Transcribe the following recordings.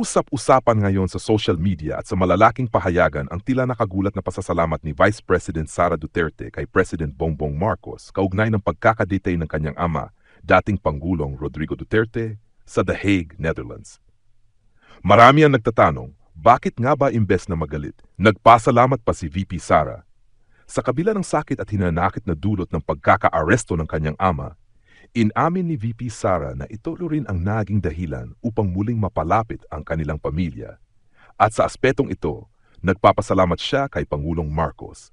Usap-usapan ngayon sa social media at sa malalaking pahayagan ang tila nakagulat na pasasalamat ni Vice President Sara Duterte kay President Bongbong Marcos kaugnay ng pagkakadetay ng kanyang ama, dating Pangulong Rodrigo Duterte, sa The Hague, Netherlands. Marami ang nagtatanong, bakit nga ba imbes na magalit, nagpasalamat pa si VP Sara? Sa kabila ng sakit at hinanakit na dulot ng pagkaka-aresto ng kanyang ama, inamin ni VP Sara na ito rin ang naging dahilan upang muling mapalapit ang kanilang pamilya. At sa aspetong ito, nagpapasalamat siya kay Pangulong Marcos.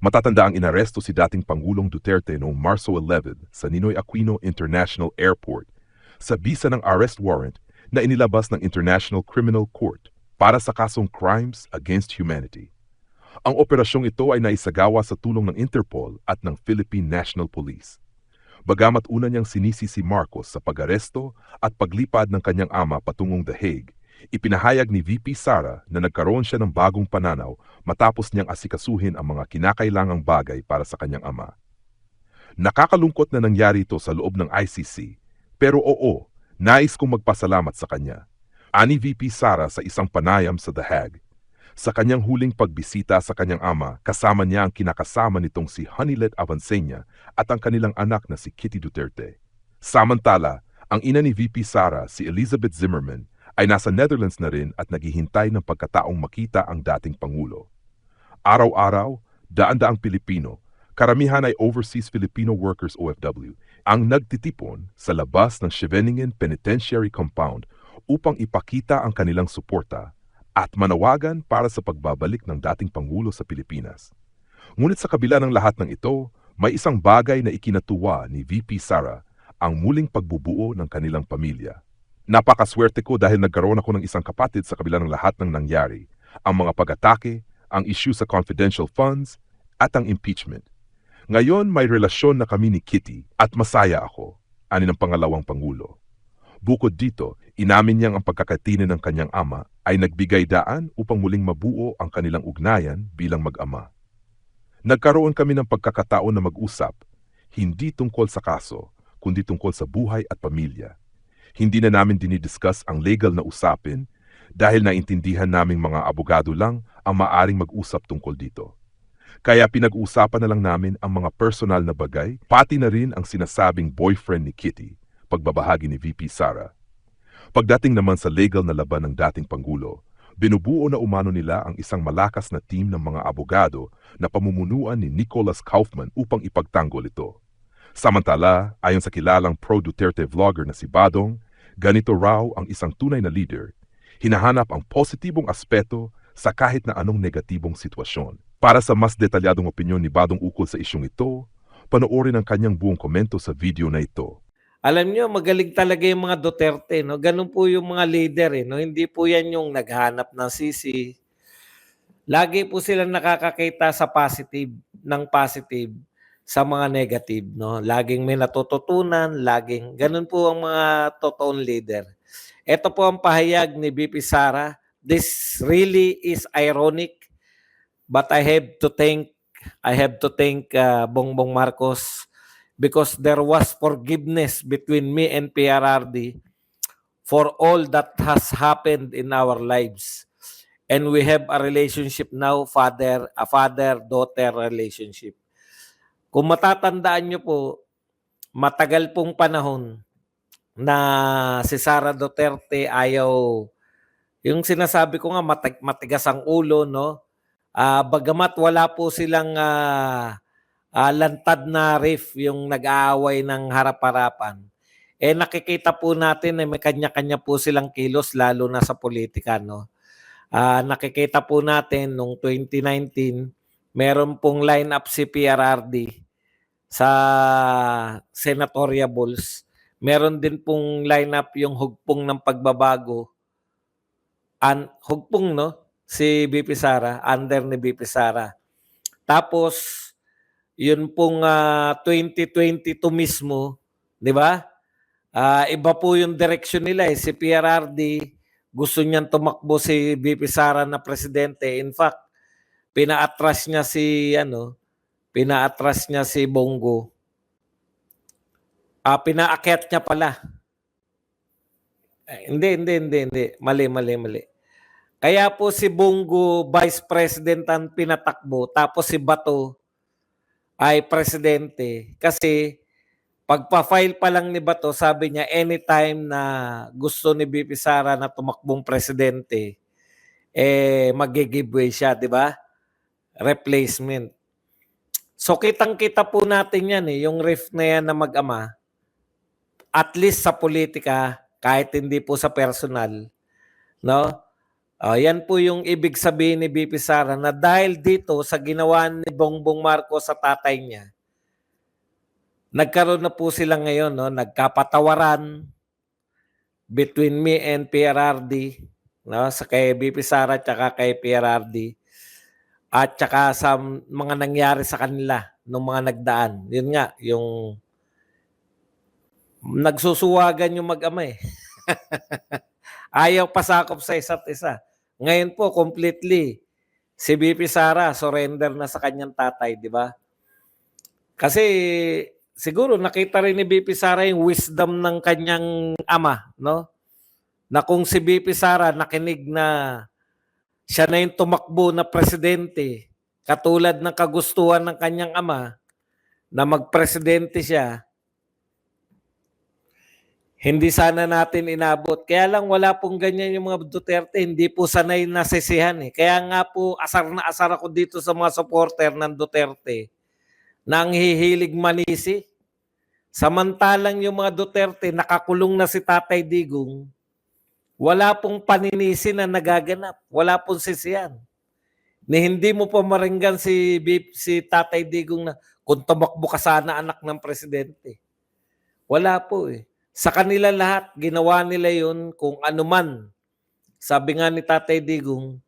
Matatanda ang inaresto si dating Pangulong Duterte noong Marso 11 sa Ninoy Aquino International Airport sa bisa ng arrest warrant na inilabas ng International Criminal Court para sa kasong Crimes Against Humanity. Ang operasyong ito ay naisagawa sa tulong ng Interpol at ng Philippine National Police. Bagamat una niyang sinisi si Marcos sa pag-aresto at paglipad ng kanyang ama patungong The Hague, ipinahayag ni VP Sara na nagkaroon siya ng bagong pananaw matapos niyang asikasuhin ang mga kinakailangang bagay para sa kanyang ama. Nakakalungkot na nangyari ito sa loob ng ICC, pero oo, nais kong magpasalamat sa kanya. Ani VP Sara sa isang panayam sa The Hague. Sa kanyang huling pagbisita sa kanyang ama, kasama niya ang kinakasama nitong si Hanilet Avancenia at ang kanilang anak na si Kitty Duterte. Samantala, ang ina ni VP Sara, si Elizabeth Zimmerman, ay nasa Netherlands na rin at naghihintay ng pagkataong makita ang dating Pangulo. Araw-araw, daan-daang Pilipino, karamihan ay Overseas Filipino Workers OFW, ang nagtitipon sa labas ng Scheveningen Penitentiary Compound upang ipakita ang kanilang suporta at manawagan para sa pagbabalik ng dating Pangulo sa Pilipinas. Ngunit sa kabila ng lahat ng ito, may isang bagay na ikinatuwa ni VP Sara, ang muling pagbubuo ng kanilang pamilya. Napakaswerte ko dahil nagkaroon ako ng isang kapatid sa kabila ng lahat ng nangyari, ang mga pag-atake, ang issue sa confidential funds, at ang impeachment. Ngayon may relasyon na kami ni Kitty at masaya ako, ani ng pangalawang Pangulo. Bukod dito, inamin niyang ang pagkakatinin ng kanyang ama ay nagbigay daan upang muling mabuo ang kanilang ugnayan bilang mag-ama. Nagkaroon kami ng pagkakataon na mag-usap, hindi tungkol sa kaso, kundi tungkol sa buhay at pamilya. Hindi na namin dinidiscuss ang legal na usapin dahil naintindihan naming mga abogado lang ang maaring mag-usap tungkol dito. Kaya pinag-uusapan na lang namin ang mga personal na bagay, pati na rin ang sinasabing boyfriend ni Kitty, pagbabahagi ni VP Sara. Pagdating naman sa legal na laban ng dating Pangulo, binubuo na umano nila ang isang malakas na team ng mga abogado na pamumunuan ni Nicholas Kaufman upang ipagtanggol ito. Samantala, ayon sa kilalang pro-Duterte vlogger na si Badong, ganito raw ang isang tunay na leader. Hinahanap ang positibong aspeto sa kahit na anong negatibong sitwasyon. Para sa mas detalyadong opinyon ni Badong ukol sa isyong ito, panoorin ang kanyang buong komento sa video na ito. Alam niyo, magaling talaga yung mga Duterte, no? Ganun po yung mga leader, eh, no? Hindi po yan yung naghahanap ng sisi. Lagi po silang nakakakita sa positive, ng positive sa mga negative, no? Laging may natututunan, laging ganun po ang mga totoong leader. Ito po ang pahayag ni VP Sara. This really is ironic, but I have to thank Bongbong Marcos because there was forgiveness between me and PRRD for all that has happened in our lives. And we have a relationship now, a father-daughter relationship. Kung matatandaan nyo po, matagal pong panahon na si Sara Duterte ayaw, yung sinasabi ko nga matigas ang ulo, no? Bagamat wala po silang lantad na riff yung nag-aaway ng harap-harapan, eh nakikita po natin na may kanya-kanya po silang kilos lalo na sa politika, no? Nakikita po natin noong 2019, meron pong line-up si PRRD sa senatoriables. Meron din pong line-up yung hugpong ng pagbabago. Hugpong, no? Si BP Sara, under ni BP Sara. Tapos, yun pong 2022 mismo, di ba? Iba po yung direction nila eh. Si PRRD, gusto niyang tumakbo si VP Sara na presidente. In fact, pinaatras niya si Bongo. Pinaakyat niya pala. Hindi. Mali. Kaya po si Bongo Vice President ang pinatakbo tapos si Bato ay presidente kasi pagpa-file pa lang ni Bato sabi niya anytime na gusto ni BP Sara na tumakbong presidente magi-giveaway siya, 'di ba? Replacement. So kitang-kita po natin 'yan yung rift na 'yan na mag-ama at least sa politika kahit hindi po sa personal, no? Yan po yung ibig sabihin ni BP Sara na dahil dito sa ginawa ni Bongbong Marcos sa tatay niya, nagkaroon na po sila ngayon, no, nagkapatawaran between me and PRRD, no, sa kay BP Sara at kay PRRD at saka sa mga nangyari sa kanila nung mga nagdaan. Yun nga, yung nagsusuwagan yung mag-ama eh. Ayaw pasakop sa isa't isa. Ngayon po, completely, si BP Sara surrender na sa kanyang tatay, di ba? Kasi siguro nakita rin ni BP Sara yung wisdom ng kanyang ama, no? Na kung si BP Sara nakinig na siya na yung tumakbo na presidente, katulad ng kagustuhan ng kanyang ama na magpresidente siya, hindi sana natin inabot. Kaya lang wala pong ganyan yung mga Duterte, hindi po sanay nasisihan eh. Kaya nga po asar na asar ako dito sa mga supporter ng Duterte na ang hihilig manisi. Samantalang yung mga Duterte, nakakulong na si Tatay Digong, wala pong paninisi na nagaganap. Wala pong sisihan. Ni hindi mo pa maringgan si Tatay Digong na kung tumakbo ka sana anak ng presidente. Wala po eh. Sa kanila lahat, ginawa nila yun kung ano man. Sabi nga ni Tatay Digong,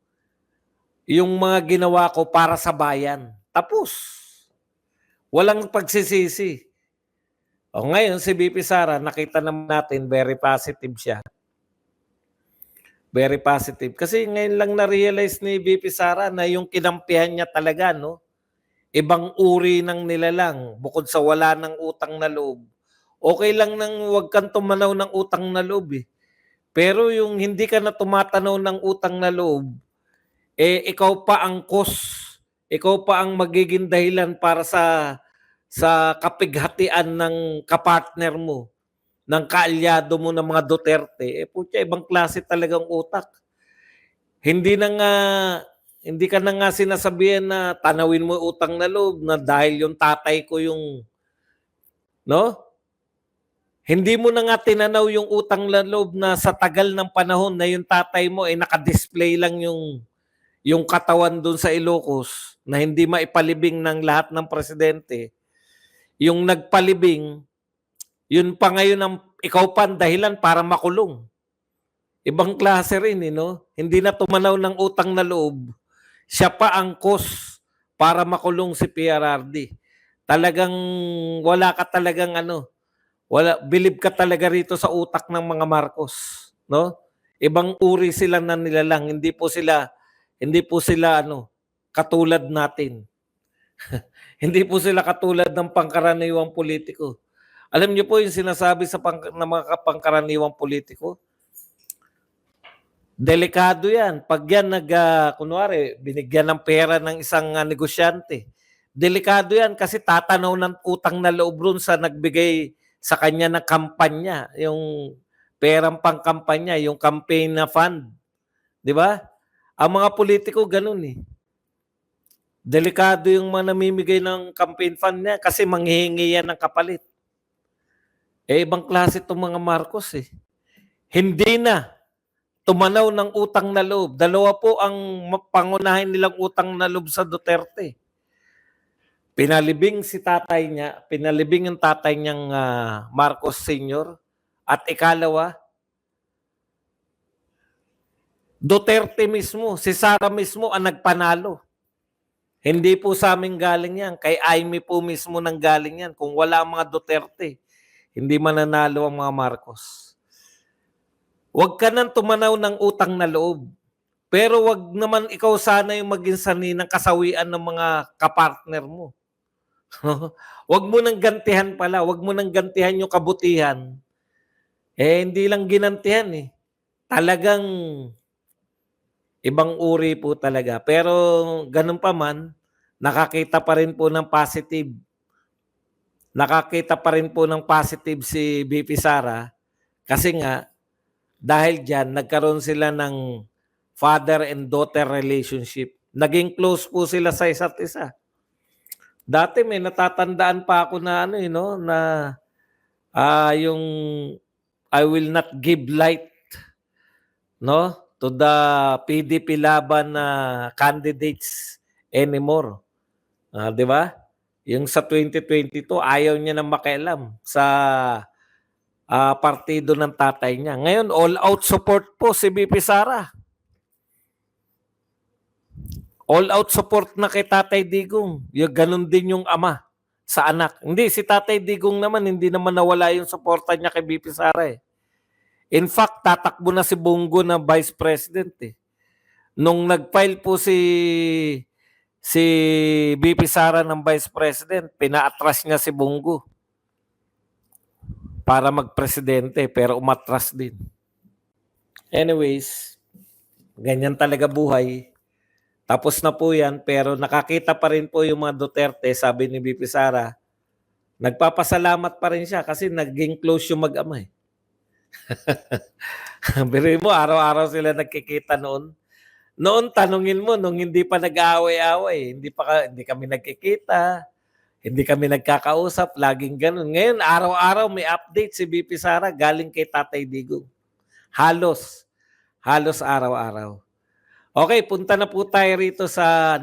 yung mga ginawa ko para sa bayan. Tapos. Walang pagsisisi. O ngayon, si BP Sara, nakita naman natin, very positive siya. Very positive. Kasi ngayon lang na-realize ni BP Sara na yung kinampihan niya talaga, no? Ibang uri ng nilalang, bukod sa wala ng utang na loob. Okay lang nang huwag kang tumanaw ng utang na loob eh. Pero yung hindi ka na tumatanaw ng utang na loob, ikaw pa ang cause. Ikaw pa ang magiging dahilan para sa kapighatian ng kapartner mo, ng kaalyado mo ng mga Duterte. Putya, ibang klase talagang utak. Hindi ka na nga sinasabihan na tanawin mo utang na loob na dahil yung tatay ko yung, no? Hindi mo na nga tinanaw yung utang na loob na sa tagal ng panahon na yung tatay mo naka-display lang yung katawan doon sa Ilocos na hindi maipalibing ng lahat ng presidente. Yung nagpalibing, yun pa ngayon ang ikaw pa ang dahilan para makulong. Ibang klase rin, no? Hindi na tumanaw ng utang na loob. Siya pa ang cause para makulong si PRRD. Talagang wala ka talagang believe ka talaga rito sa utak ng mga Marcos, no? Ibang uri sila na nilalang, hindi po sila katulad natin. Hindi po sila katulad ng pangkaraniwang politiko. Alam niyo po yung sinasabi ng mga pangkaraniwang politiko? Delikado yan. Pag yan kunwari, binigyan ng pera ng isang negosyante, delikado yan kasi tatanaw ng utang na loob ron sa nagbigay sa kanya ng kampanya, yung perang pangkampanya, yung campaign na fund. Di ba? Ang mga politiko ganun eh. Delikado yung mga namimigay ng campaign fund niya kasi manghihingi yan ng kapalit. Ibang klase itong mga Marcos eh. Hindi na tumanaw ng utang na loob. Dalawa po ang pangunahin nilang utang na loob sa Duterte. Pinalibing si tatay niya, pinalibing yung tatay niyang Marcos Sr. At ikalawa, Duterte mismo, si Sara mismo ang nagpanalo. Hindi po sa amin galing yan. Kay Aimee po mismo nang galing yan. Kung wala ang mga Duterte, hindi mananalo ang mga Marcos. Huwag ka nang tumanaw ng utang na loob. Pero wag naman ikaw sana yung maging sanhi ng kasawian ng mga kapartner mo. Wag mo nang gantihan pala. Wag mo nang gantihan yung kabutihan. hindi lang ginantihan, eh. Talagang ibang uri po talaga. Pero gano'n pa man, nakakita pa rin po ng positive. Nakakita pa rin po ng positive si VP Sara kasi nga dahil diyan nagkaroon sila ng father and daughter relationship. Naging close po sila sa isa't isa. Dati may natatandaan pa ako na ano, eh, 'no, na, yung I will not give light, 'no, to the PDP laban na candidates anymore. 'Di ba? Yung sa 2022 ayaw niya ng makialam sa, partido ng tatay niya. Ngayon all out support po si VP Sara. All out support na kay Tatay Digong. Yung ganun din yung ama sa anak. Hindi, si Tatay Digong naman, hindi naman nawala yung suporta niya kay VP Sara eh. In fact, tatakbo na si Bongo na Vice President eh. Nung nag-file po si VP Sara ng Vice President, pinaatras niya si Bongo para magpresidente pero umatras din. Anyways, ganyan talaga buhay. Tapos na po yan pero nakakita pa rin po yung mga Duterte, sabi ni VP Sara, nagpapasalamat pa rin siya kasi naging close yung mag-ama eh. Biruin mo, araw-araw sila nagkikita noon. Noon, tanungin mo, nung hindi pa nag-aaway-aaway, hindi kami nagkikita, hindi kami nagkakausap, laging ganun. Ngayon, araw-araw may update si VP Sara galing kay Tatay Digong. Halos araw-araw. Okay, punta na po tayo rito sa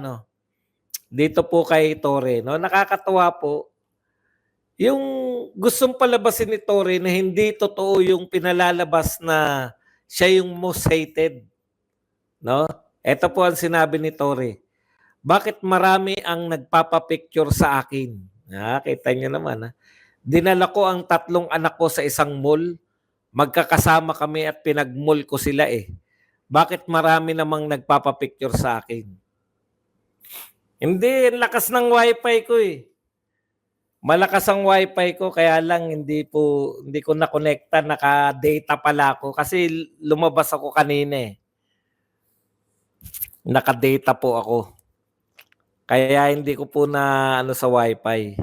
dito po kay Torre, no? Nakakatuwa po. Yung gustong palabasin ni Torre na hindi totoo yung pinalalabas na siya yung most hated, no? Ito po ang sinabi ni Torre. Bakit marami ang nagpapapicture sa akin? Kita niyo naman, ha? Dinala ko ang 3 anak ko sa isang mall. Magkakasama kami at pinag-mall ko sila eh. Bakit marami namang nagpapapicture sa akin? Hindi, lakas ng wifi ko eh. Malakas ang wifi ko kaya lang hindi ko na-connecta, naka-data pala ako kasi lumabas ako kanina eh. Naka-data po ako. Kaya hindi ko po na sa wifi.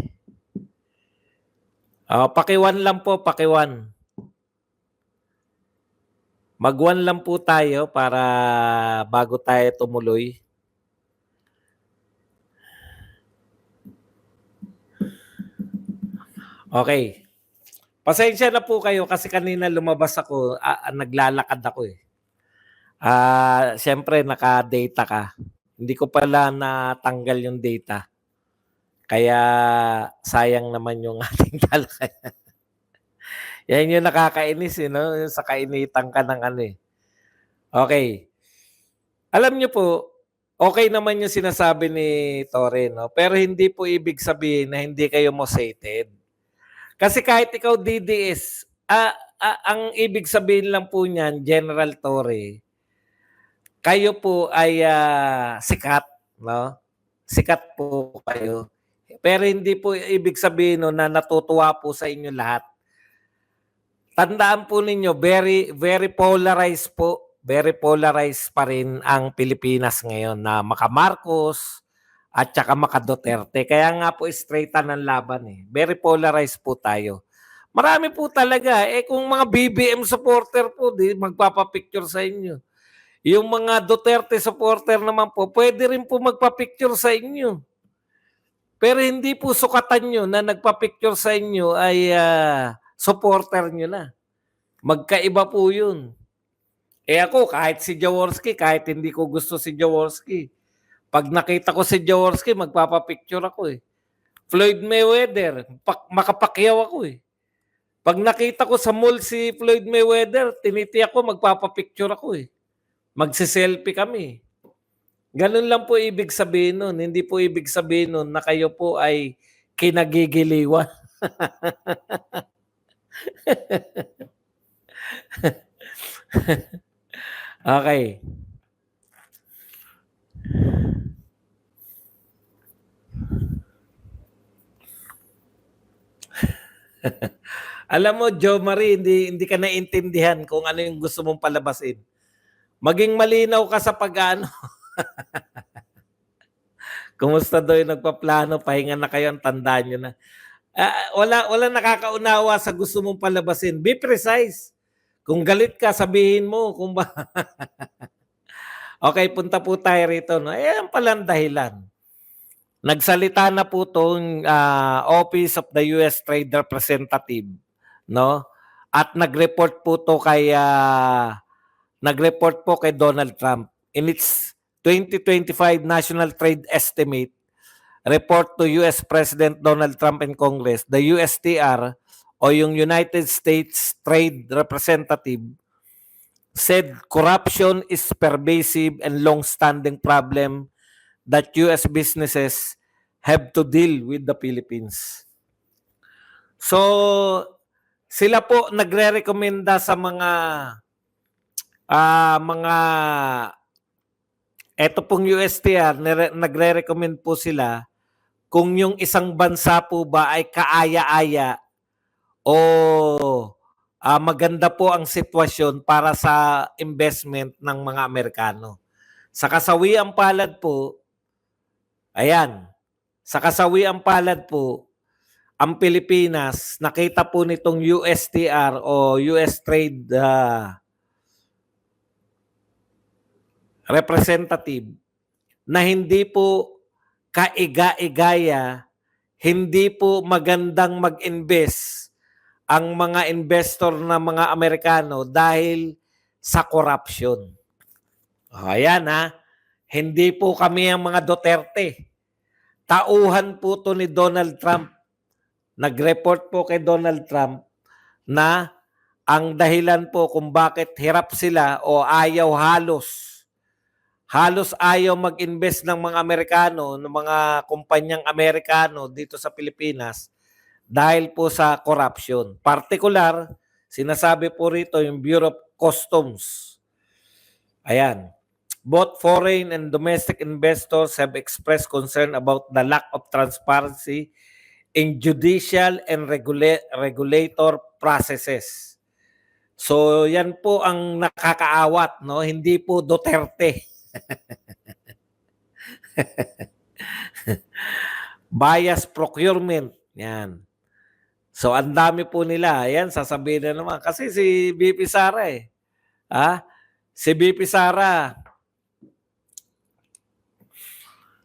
Pakiwan lang po, pakiwan. Mag-1 lang po tayo para bago tayo tumuloy. Okay. Pasensya na po kayo kasi kanina lumabas ako, naglalakad ako eh. Siyempre naka-data ka. Hindi ko pala natanggal yung data. Kaya sayang naman yung ating talakayan. Yan yung nakakainis eh, no? Yung sa kainitan ka ng eh. Okay. Alam niyo po, okay naman yung sinasabi ni Torre, no? Pero hindi po ibig sabihin na hindi kayo motivated. Kasi kahit ikaw DDS, ang ibig sabihin lang po niyan, General Torre, kayo po ay sikat, no? Sikat po kayo. Pero hindi po ibig sabihin no, na natutuwa po sa inyo lahat. Tandaan po ninyo, very, very polarized po. Very polarized pa rin ang Pilipinas ngayon na maka-Marcos at saka maka-Duterte. Kaya nga po straightan ang laban eh. Very polarized po tayo. Marami po talaga. Kung mga BBM supporter po, di magpapapicture sa inyo. Yung mga Duterte supporter naman po, pwede rin po magpapicture sa inyo. Pero hindi po sukatan nyo na nagpapicture sa inyo ay supporter nyo na. Magkaiba po yun. Ako, kahit si Jaworski, kahit hindi ko gusto si Jaworski, pag nakita ko si Jaworski, magpapapicture ako eh. Floyd Mayweather, makapakyaw ako eh. Pag nakita ko sa mall si Floyd Mayweather, tiniti ako, magpapapicture ako eh. Magsiselfie kami. Ganun lang po ibig sabihin nun. Hindi po ibig sabihin nun na kayo po ay kinagigiliwan. Okay. Alam mo, Jo Marie, hindi ka naintindihan kung ano yung gusto mong palabasin. Maging malinaw ka sa pag-ano. Kumusta daw yung nagpaplano, pahinga na kayo, ang tandaan nyo na. Wala nakakaunawa sa gusto mong palabasin. Be precise. Kung galit ka, sabihin mo kung ba. Okay, punta po tayo rito. No? Ayan pala ang dahilan. Nagsalita na po itong Office of the U.S. Trade Representative, no? At nag-report po to kay Donald Trump in its 2025 National Trade Estimate report to US President Donald Trump and Congress. The USTR o yung United States Trade Representative said corruption is pervasive and long-standing problem that US businesses have to deal with the Philippines. So, sila po nagre-rekomenda sa mga eto pong USTR, nagre-recommend po sila kung yung isang bansa po ba ay kaaya-aya o maganda po ang sitwasyon para sa investment ng mga Amerikano. Sa kasawiang palad po, ayan, sa kasawiang palad po, ang Pilipinas, nakita po nitong USTR o US Trade Representative na hindi po kaiga-igaya, hindi po magandang mag-invest ang mga investor na mga Amerikano dahil sa corruption. Ayan ha, hindi po kami ang mga Duterte. Tauhan po to ni Donald Trump. Nag-report po kay Donald Trump na ang dahilan po kung bakit hirap sila o halos ayaw mag-invest ng mga Amerikano, ng mga kumpanyang Amerikano dito sa Pilipinas dahil po sa corruption. Particular, sinasabi po rito yung Bureau of Customs. Ayan. Both foreign and domestic investors have expressed concern about the lack of transparency in judicial and regulator processes. So yan po ang nakakaawat, no? Hindi po Duterte. Bias procurement. Yan. So ang dami po nila. Ayan, sasabihin na naman. Kasi si BP Sara si BP Sara,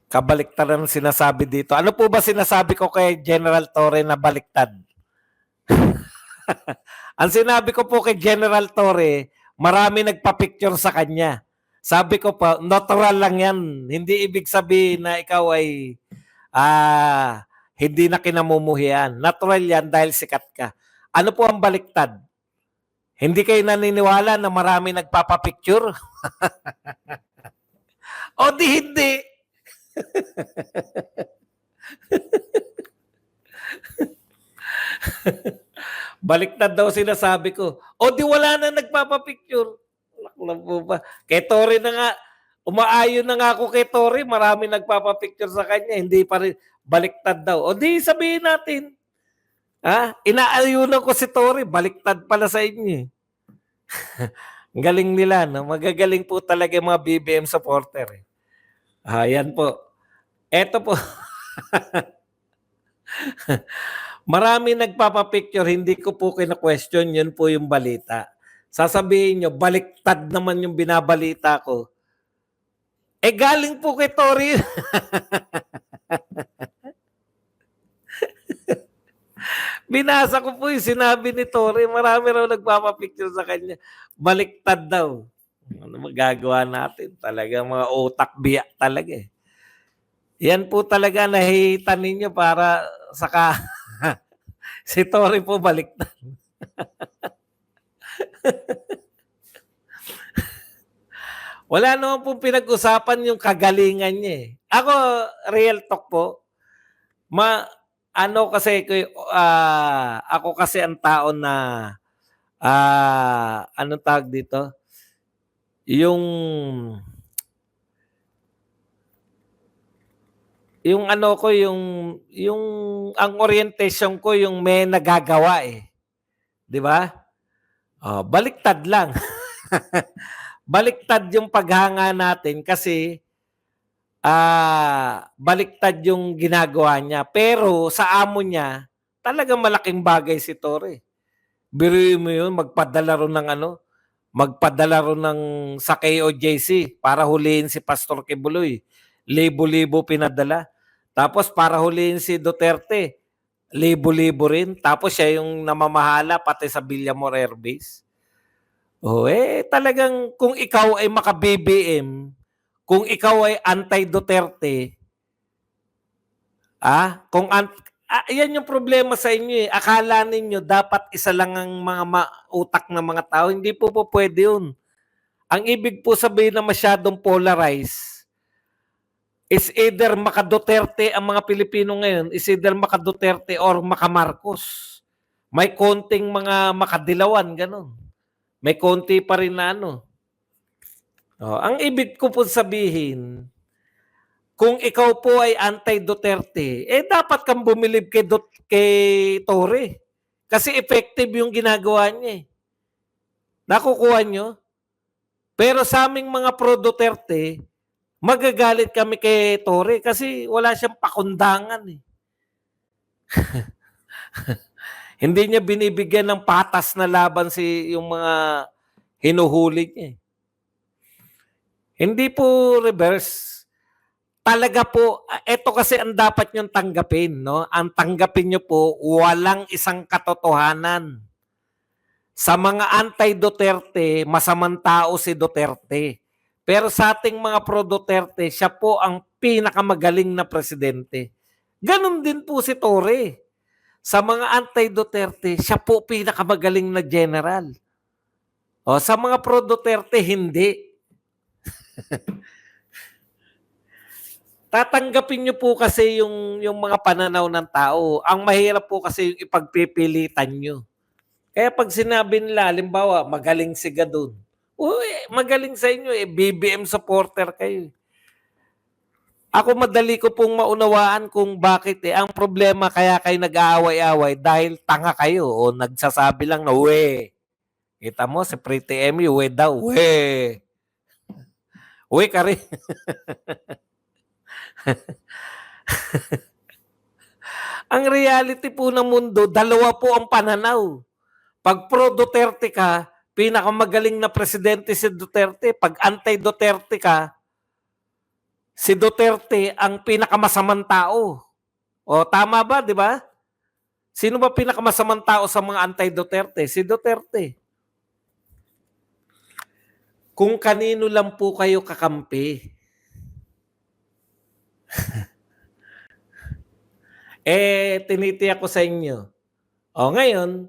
kabaliktad ang sinasabi dito. Ano po ba sinasabi ko kay General Torre na baliktad? Ang sinabi ko po kay General Torre, marami nagpa-picture sa kanya. Sabi ko pa, natural lang yan. Hindi ibig sabihin na ikaw ay hindi na kinamumuhian. Natural yan dahil sikat ka. Ano po ang baliktad? Hindi kayo naniniwala na marami nagpapapicture? O di hindi. Baliktad daw sinasabi ko. O di wala na nagpapapicture. Lang po ba? Kay Torre na nga, umaayon na nga ako kay Torre, marami nagpapapicture sa kanya, hindi pa rin, baliktad daw. O di sabihin natin, inaayunan ko si Torre, baliktad pala sa inyo. Galing nila, no? Magagaling po talaga yung mga BBM supporter. Yan po. Eto po. Marami nagpapapicture, hindi ko po kina-question, yun po yung balita. Sasabihin nyo, baliktad naman yung binabalita ko. Galing po kay Torre. Binasa ko po yung sinabi ni Torre, marami raw nagpapapicture sa kanya. Baliktad daw. Ano magagawa natin? Talaga mga utak biyak talaga eh. Yan po talaga nahihitan ninyo para saka si Torre po baliktad. Wala naman pong pinag-usapan yung kagalingan niya eh. Ako, real talk po, ako kasi ang tao na, anong tawag dito? Yung ang orientation ko yung may nagagawa eh. 'di ba? Baliktad lang. Baliktad yung paghanga natin kasi baliktad yung ginagawa niya. Pero sa amo niya, talagang malaking bagay si Torre. Biruin mo yun, magpadala ron ng sa KOJC para hulihin si Pastor Kibuloy. Libo-libo pinadala. Tapos para hulihin si Duterte, libo-libo rin. Tapos siya yung namamahala pati sa Villamor Air Base. Talagang kung ikaw ay maka-BBM, kung ikaw ay anti-Duterte, yan yung problema sa inyo eh. Akala ninyo dapat isa lang ang mga utak ng mga tao. Hindi po pwede yun. Ang ibig po sabihin na masyadong polarized is either maka-Duterte ang mga Pilipino ngayon, is either maka-Duterte or maka-Marcos. May konting mga makadilawan, ganun. May konti pa rin na ano. Ang ibig ko po sabihin, kung ikaw po ay anti-Duterte, dapat kang bumilib kay Torre. Kasi effective yung ginagawa niya eh. Nakukuha nyo? Pero sa aming mga pro-Duterte, magagalit kami kay Torre kasi wala siyang pakundangan eh. Hindi niya binibigyan ng patas na laban yung mga hinuhuli niya eh. Hindi po reverse. Talaga po, ito kasi ang dapat niyong tanggapin, no? Ang tanggapin niyo po, walang isang katotohanan. Sa mga anti-Duterte, masamang tao si Duterte. Pero sa ating mga pro-Duterte, siya po ang pinakamagaling na presidente. Ganon din po si Torre. Sa mga anti-Duterte, siya po pinakamagaling na general. Sa mga pro-Duterte, hindi. Tatanggapin niyo po kasi yung mga pananaw ng tao. Ang mahirap po kasi yung ipagpipilitan niyo. Kaya pag sinabi nila, halimbawa, magaling si Gadon. Magaling sa inyo BBM supporter kayo. Ako madali ko pong maunawaan kung bakit Ang problema kaya kayo nag-aaway-away dahil tanga kayo o nagsasabi lang na we. Kita mo si Pretty Emmy, we daw, we. We ka rin. Ang reality po ng mundo, dalawa po ang pananaw. Pag pro-Duterte ka, pinakamagaling na presidente si Duterte. Pag anti-Duterte ka, si Duterte ang pinakamasamang tao. Tama ba, di ba? Sino ba pinakamasamang tao sa mga anti-Duterte? Si Duterte. Kung kanino lang po kayo kakampi, tinitiyak ko sa inyo. Ngayon,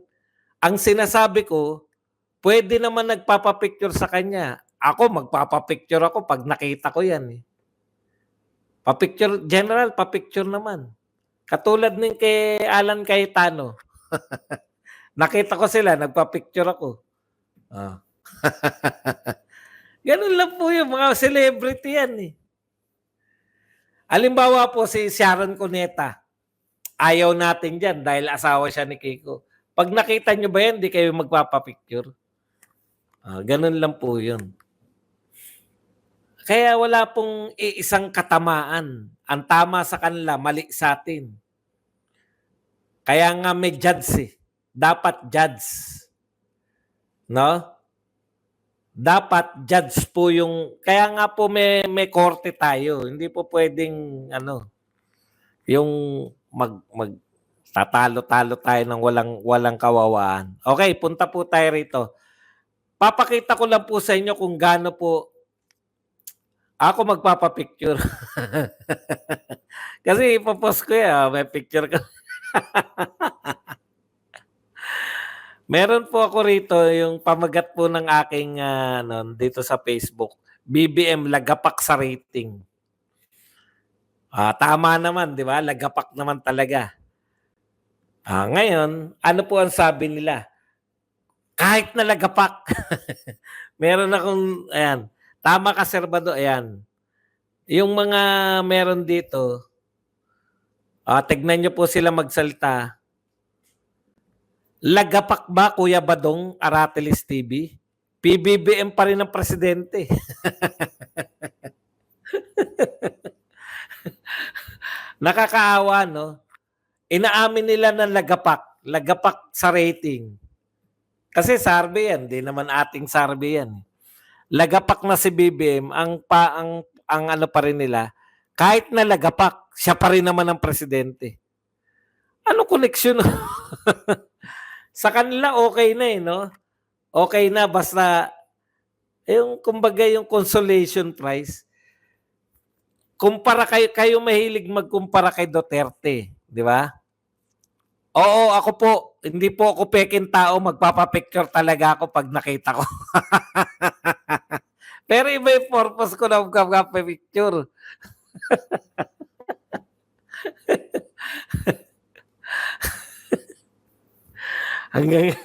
ang sinasabi ko, pwede naman nagpapapicture sa kanya. Ako, magpapapicture ako pag nakita ko yan. General, papicture naman. Katulad ng kay Alan Cayetano. Nakita ko sila, nagpapicture ako. Ganun lang po yung mga celebrity yan eh. Halimbawa po si Sharon Cuneta. Ayaw natin dyan dahil asawa siya ni Kiko. Pag nakita nyo ba yan, di kayo magpapapicture. Ganun lang po yun. Kaya wala pong isang katamaan. Ang tama sa kanila, mali sa atin. Kaya nga may judge eh. Dapat judge. No? Dapat judge po yung... Kaya nga po may korte tayo. Hindi po pwedeng yung tatalo-talo tayo ng walang kawawaan. Okay, punta po tayo rito. Papakita ko lang po sa inyo kung gaano po ako magpapapicture. Kasi ipopost ko yan, may picture ko. Meron po ako rito yung pamagat po ng aking dito sa Facebook. BBM lagapak sa rating. Tama naman, di ba? Lagapak naman talaga. Ngayon, ano po ang sabi nila? Kahit na lagapak. Meron akong, ayan, tama ka, Serbado, ayan. Yung mga meron dito, tignan nyo po sila magsalita. Lagapak ba, Kuya Badong, Aratelis TV? PBBM pa rin ang presidente. Nakakaawa, no? Inaamin nila ng lagapak sa rating. Kasi survey yan, di naman ating survey yan. Lagapak na si BBM, ang ano pa rin nila, kahit na lagapak, siya pa rin naman ang presidente. Ano koneksyon? Sa kanila okay na eh, no? Okay na basta yung kumbaga yung consolation prize. Kumpara kayo mahilig magkumpara kay Duterte, di ba? Oo, ako po, hindi po ako peking tao, magpapapicture talaga ako pag nakita ko. Pero iba yung purpose ko na magpapapicture. Hanggang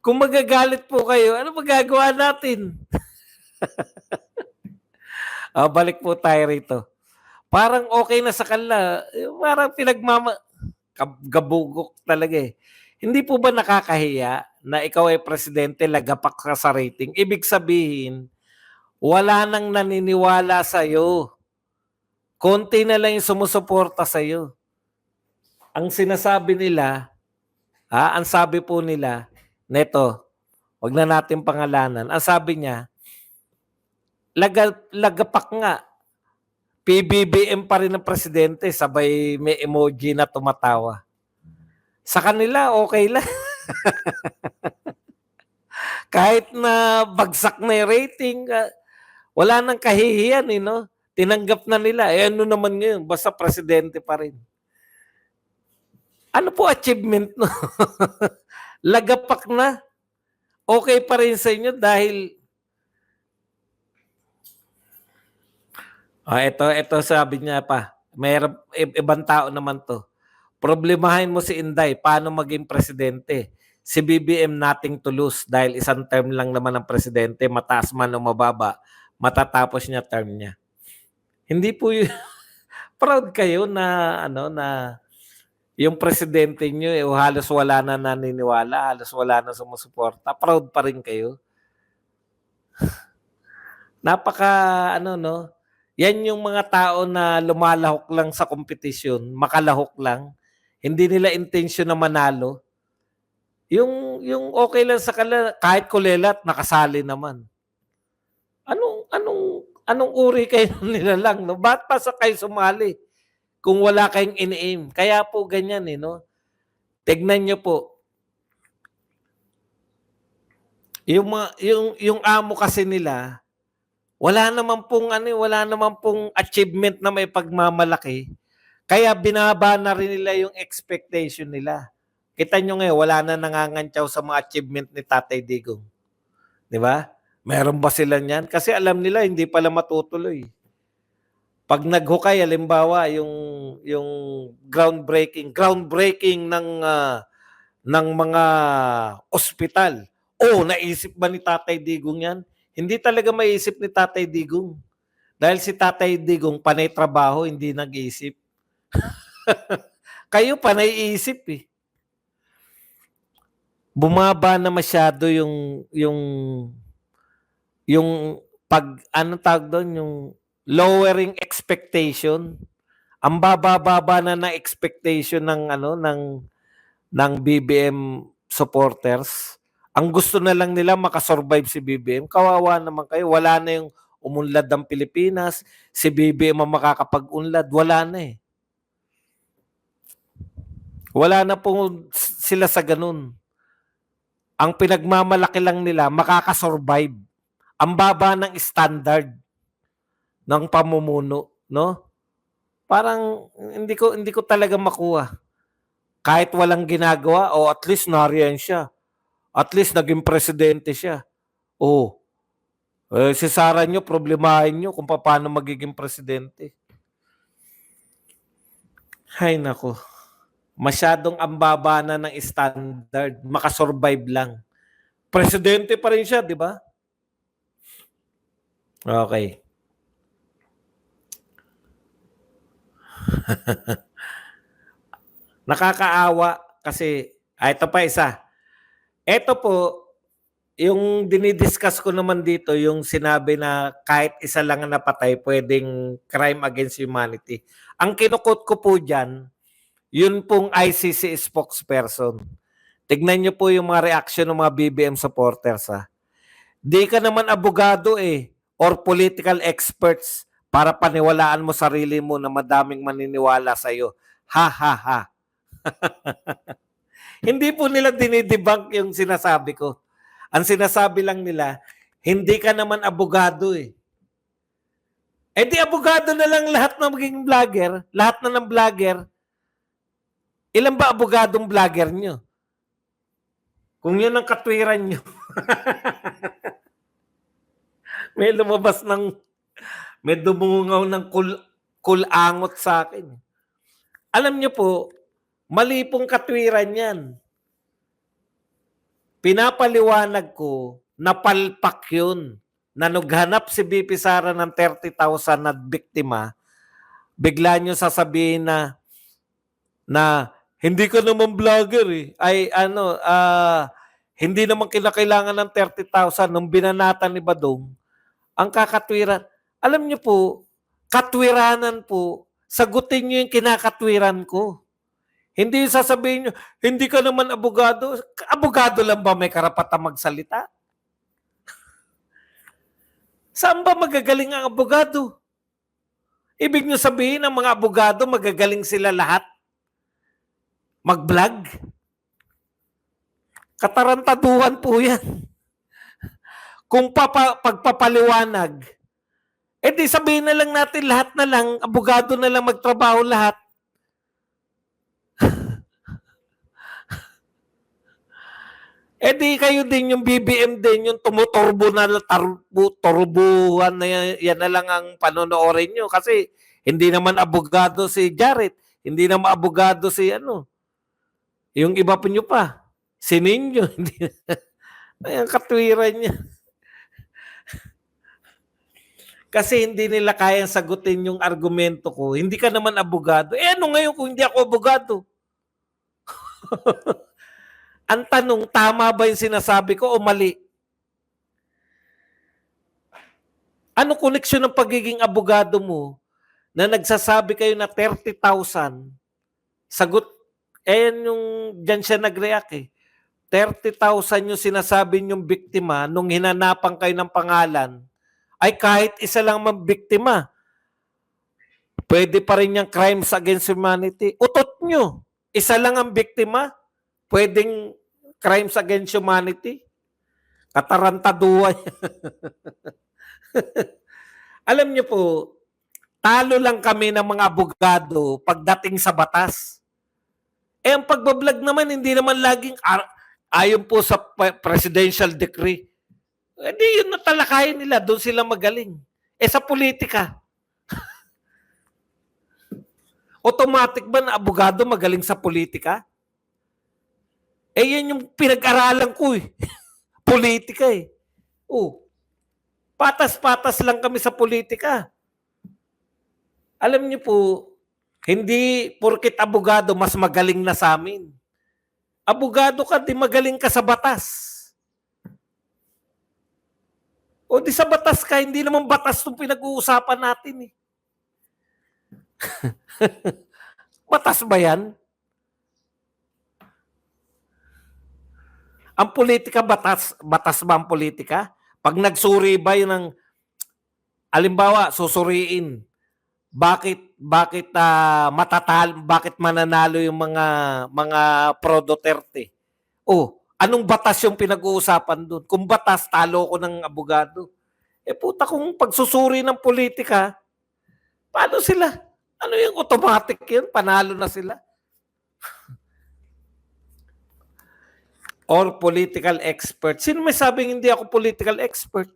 kung magagalit po kayo, ano magagawa natin? Balik po tayo rito. Parang okay na sa kanila. Parang gabugok talaga eh. Hindi po ba nakakahiya na ikaw ay presidente, lagapak ka sa rating? Ibig sabihin, wala nang naniniwala sa'yo. Konti na lang yung sumusuporta sa'yo. Ang sinasabi nila, ang sabi po nila, neto, wag na natin pangalanan. Ang sabi niya, lagapak nga. PBBM pa rin ang presidente, sabay may emoji na tumatawa. Sa kanila, okay lang. Kahit na bagsak na yung rating, wala nang kahihiyan, eh, no? Tinanggap na nila. Eh ano naman ngayon, basta presidente pa rin. Ano po achievement no? Lagapak na. Okay pa rin sa inyo dahil ito sabi niya pa. Mayroon ibang tao naman to. Problemahin mo si Inday, paano maging presidente? Si BBM nating to lose dahil isang term lang naman ang presidente, mataas man o mababa, matatapos niya term niya. Hindi po yun. Proud kayo na ano na yung presidente niyo halos wala na naniniwala, halos wala na sumusuporta. Proud pa rin kayo. Napaka ano no. Yan yung mga tao na lumalahok lang sa kompetisyon, makalahok lang. Hindi nila intensyon na manalo. Yung okay lang sa kanila, kahit kulelat, nakasali naman. Anong uri kayo nila lang, no? Ba't pa sa kayo sumali kung wala kayong in-aim? Kaya po ganyan, eh, no? Tignan nyo po. Yung amo kasi nila, wala naman pong achievement na may pagmamalaki. Kaya binaba na rin nila yung expectation nila. Kita nyo ngayon, wala na nangangantyaw sa mga achievement ni Tatay Digong. Di ba? Meron ba sila niyan? Kasi alam nila, hindi pala matutuloy. Pag naghukay, halimbawa, yung groundbreaking ng mga ospital. Naisip ba ni Tatay Digong yan? Hindi talaga maiisip ni Tatay Digong. Dahil si Tatay Digong, panay trabaho, hindi nag-iisip. Kayo panay isip eh. Bumaba na masyado yung pag ano tawag doon, yung lowering expectation. Ang baba-baba na ng expectation ng BBM supporters. Ang gusto na lang nila makasurvive si BBM. Kawawa naman kayo. Wala na yung umunlad ng Pilipinas. Si BBM ang makakapag-unlad. Wala na eh. Wala na po sila sa ganun. Ang pinagmamalaki lang nila, makakasurvive. Ang baba ng standard ng pamumuno, no? Parang hindi ko talaga makuha. Kahit walang ginagawa, at least nariyan siya. At least naging presidente siya. Si Sara nyo, problemahin nyo kung paano magiging presidente. Hay nako. Masyadong ambaba na ng standard. Makasurvive lang. Presidente pa rin siya, di ba? Okay. Nakakaawa kasi Ito pa isa. Ito po, yung dinidiscuss ko naman dito, yung sinabi na kahit isa lang ang napatay, pwedeng crime against humanity. Ang kinukot ko po dyan, yun pong ICC spokesperson. Tignan niyo po yung mga reaction ng mga BBM supporters. Ha? Di ka naman abogado or political experts para paniwalaan mo sarili mo na madaming maniniwala sa'yo. Ha ha ha. Hindi po nila dinidebunk yung sinasabi ko. Ang sinasabi lang nila, hindi ka naman abogado di abogado na lang lahat ng maging vlogger, lahat na ng vlogger. Ilan ba abogadong vlogger nyo? Kung yun ang katwiran nyo. May lumabas may dumungaw ng kulangot sa akin. Alam nyo po, mali pong katwiran yan. Pinapaliwanag ko, napalpak yun. Na naghanap si BP Sara ng 30,000 na biktima, bigla nyo sasabihin na hindi ka naman vlogger hindi naman kinakailangan ng 30,000 nung binanatan ni Badong. Ang kakatwiran, alam nyo po, katwiranan po, sagutin nyo yung kinakatwiran ko. Hindi sasabihin nyo, hindi ka naman abogado. Abogado lang ba may karapatang magsalita? Saan ba magagaling ang abogado? Ibig nyo sabihin ng mga abogado, magagaling sila lahat? Mag-vlog? Katarantaduhan po yan. Kung pagpapaliwanag, di sabihin na lang natin lahat na lang, abogado na lang magtrabaho lahat. Di kayo din yung BBM din, yung tumuturbo na turbuhan na yan na lang ang panonoorin nyo. Kasi hindi naman abogado si Jared, hindi naman abogado si yung iba pa nyo pa, si Ninyo. Ang katwiran niya. Kasi hindi nila kayang sagutin yung argumento ko. Hindi ka naman abogado. Ano ngayon kung hindi ako abogado? Ang tanong, tama ba yung sinasabi ko o mali? Ano koneksyon ng pagiging abogado mo na nagsasabi kayo na 30,000? Sagot, yung dyan siya nag-react 30,000 yung sinasabi niyong biktima nung hinanapan kayo ng pangalan, ay kahit isa lang mang biktima, pwede pa rin yung crimes against humanity. Utot nyo, isa lang ang biktima, pwedeng crimes against humanity. Katarantaduhan. Alam niyo po, talo lang kami ng mga abogado pagdating sa batas. Ang pagbablog naman, hindi naman laging ayon po sa presidential decree. Hindi yun natalakayin nila, doon sila magaling. Sa politika, automatic ba na abogado magaling sa politika? Yan yung pinag-aralan ko politika patas-patas lang kami sa politika. Alam niyo po, hindi porket abogado mas magaling na sa amin. Abogado ka, di magaling ka sa batas. O di sa batas ka, hindi naman batas itong pinag-uusapan natin Batas ba yan? Ang politika, batas ba ang politika? Pag nagsuri ba yun ng, alimbawa, susuriin, bakit bakit mananalo yung mga pro Duterte? Anong batas yung pinag-uusapan doon? Kung batas, talo ko ng abogado. Puta, kung pagsusuri ng politika, paano sila? Ano yung automatic yun? Panalo na sila. Or political expert. Sino may sabing hindi ako political expert?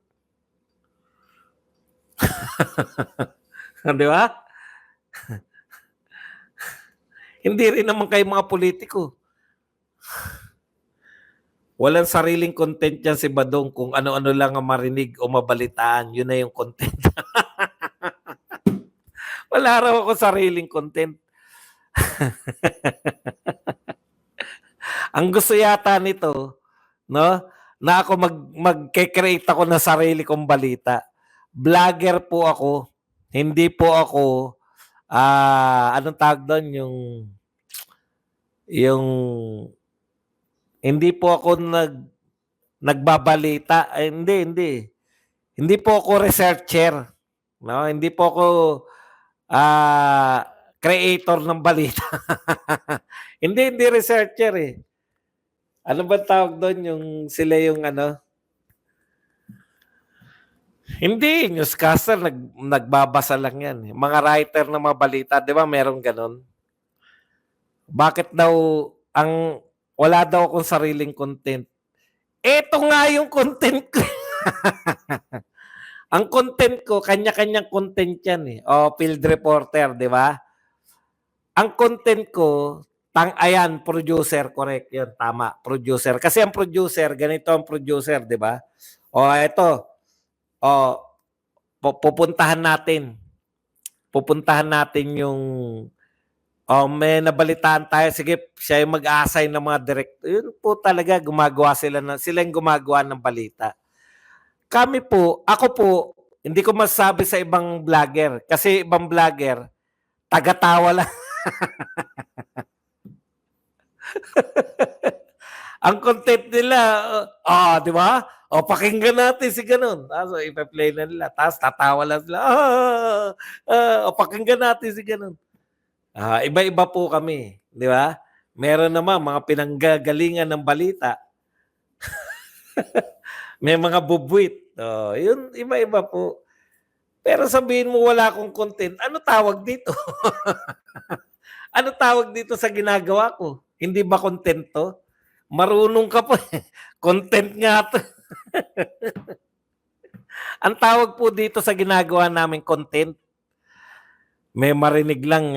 Di ba? Hindi rin naman kayo mga politiko. Walang sariling content yan si Badong kung ano-ano lang ang marinig o mabalitaan. Yun na yung content. Wala raw ako sariling content. Ang gusto yata nito, no, na ako magke-create ako ng sarili kong balita. Vlogger po ako. Hindi po ako, anong tawag do'n, yung hindi po ako nagbabalita. Ay, hindi. Hindi po ako researcher, no? Hindi po ako creator ng balita. Hindi researcher eh. Ano ba tawag doon yung sila yung ano? Hindi, newscaster, nagbabasa lang yan. Mga writer ng mga balita, di ba meron ganon? Bakit daw, wala daw akong sariling content? Eto nga yung content ko. Ang content ko, kanya-kanyang content yan eh. O, field reporter, di ba? Ang content ko, ayan, producer, correct yun, tama, producer. Kasi ang producer, ganito ang producer, di ba? O, eto, pupuntahan natin yung, may nabalitaan tayo, sige, siya yung mag-assign ng mga director. Yun po talaga, sila yung gumagawa ng balita. Ako po, hindi ko masasabi sa ibang vlogger. Kasi ibang vlogger, taga-tawa lang. Ang content nila, di ba? Pakinggan natin si ganun. Tapos ipa-play na nila. Tapos tatawa lang sila. Pakinggan natin si ganun. Iba-iba po kami. Di ba? Meron naman mga pinanggagalingan ng balita. May mga bubwit. Yun, iba-iba po. Pero sabihin mo wala akong content, ano tawag dito? Ano tawag dito sa ginagawa ko? Hindi ba content to? Marunong ka pa eh. Content nga to. Ang tawag po dito sa ginagawa namin content. May marinig lang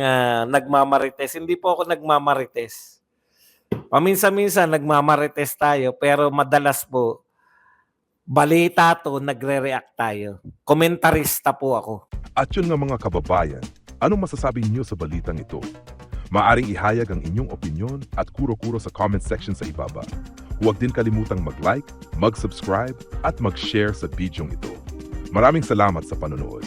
nagmamarites. Hindi po ako nagmamarites. Paminsan-minsan nagmamarites tayo pero madalas po balita to, nagre-react tayo. Komentarista po ako. At yun nga mga kababayan, anong masasabi niyo sa balitang ito? Maaring ihayag ang inyong opinyon at kuro-kuro sa comment section sa ibaba. Huwag din kalimutang mag-like, mag-subscribe at mag-share sa bidyong ito. Maraming salamat sa panonood.